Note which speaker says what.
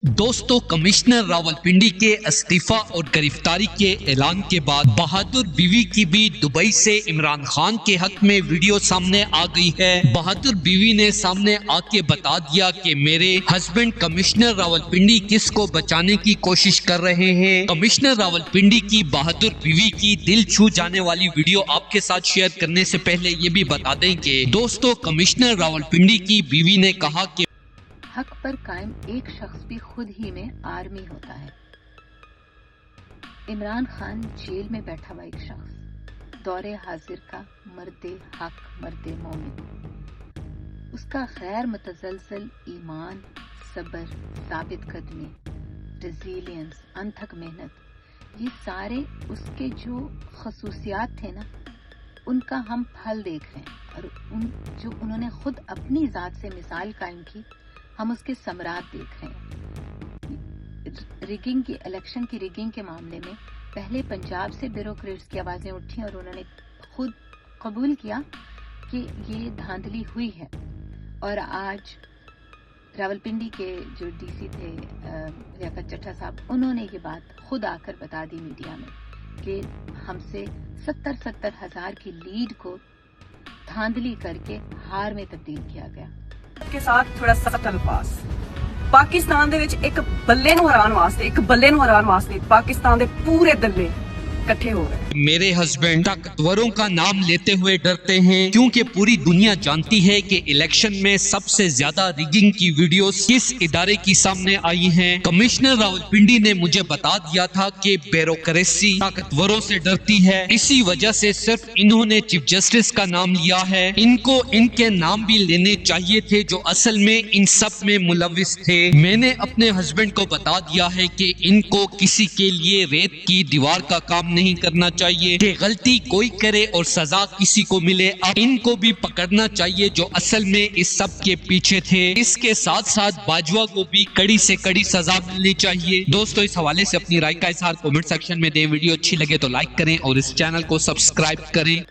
Speaker 1: दोस्तों, कमिश्नर रावलपिंडी के इस्तीफा और गिरफ्तारी के ऐलान के बाद बहादुर बीवी की भी दुबई से इमरान खान के हक में वीडियो सामने आ गई है। बहादुर बीवी ने सामने आके बता दिया कि मेरे हस्बैंड कमिश्नर रावलपिंडी किसको बचाने की कोशिश कर रहे हैं। कमिश्नर रावलपिंडी की बहादुर बीवी की दिल छू जाने वाली वीडियो आपके साथ शेयर करने से पहले ये भी बता दें कि दोस्तों, कमिश्नर रावलपिंडी की बीवी ने कहा कि
Speaker 2: हक पर कायम एक शख्स भी खुद ही में आर्मी होता है। इमरान खान जेल में बैठा हुआ एक शख्स, दौरे हाजिर का मर्दे हक, मर्दे मोमिन। उसका गैर मुतजलसल ईमान, सब्र, साबित कदमी, रेजिलियंस, अनथक मेहनत, ये सारे उसके जो खसूसियात थे ना, उनका हम फल देख रहे हैं। और जो उन्होंने खुद अपनी जात से मिसाल कायम की, हम उसके समरात देख रहे हैं। रिगिंग की, इलेक्शन की रिगिंग के मामले में पहले पंजाब से ब्यूरोक्रेट्स की आवाजें उठी और उन्होंने खुद कबूल किया कि ये धांधली हुई है। और आज रावलपिंडी के जो डीसी थे लियाकत चट्टा साहब, उन्होंने ये बात खुद आकर बता दी मीडिया में कि हमसे 70 हजार की लीड को धांधली करके हार में तब्दील किया गया।
Speaker 3: के साथ थोड़ा सख्त अल्फाज पाकिस्तान दे विच एक बल्ले नूं हराउण वास्ते पाकिस्तान दे पूरे दल्ले इकट्ठे हो गए।
Speaker 1: मेरे हस्बैंड ताकतवरों का नाम लेते हुए डरते हैं, क्योंकि पूरी दुनिया जानती है कि इलेक्शन में सबसे ज्यादा रिगिंग की वीडियोस किस इदारे की सामने आई हैं। कमिश्नर रावलपिंडी ने मुझे बता दिया था कि ब्यूरोक्रेसी ताकतवरों से डरती है, इसी वजह से सिर्फ इन्होंने चीफ जस्टिस का नाम लिया है। इनको इनके नाम भी लेने चाहिए थे जो असल में इन सब में मुलविस थे। मैंने अपने हस्बैंड को बता दिया है कि इनको किसी के लिए रेत की दीवार का काम नहीं करना चाहिए कि गलती कोई करे और सजा किसी को मिले। अब इनको भी पकड़ना चाहिए जो असल में इस सब के पीछे थे। इसके साथ साथ बाजवा को भी कड़ी से कड़ी सजा मिलनी चाहिए। दोस्तों, इस हवाले से अपनी राय का इजहार कमेंट सेक्शन में दें। वीडियो अच्छी लगे तो लाइक करें और इस चैनल को सब्सक्राइब करें।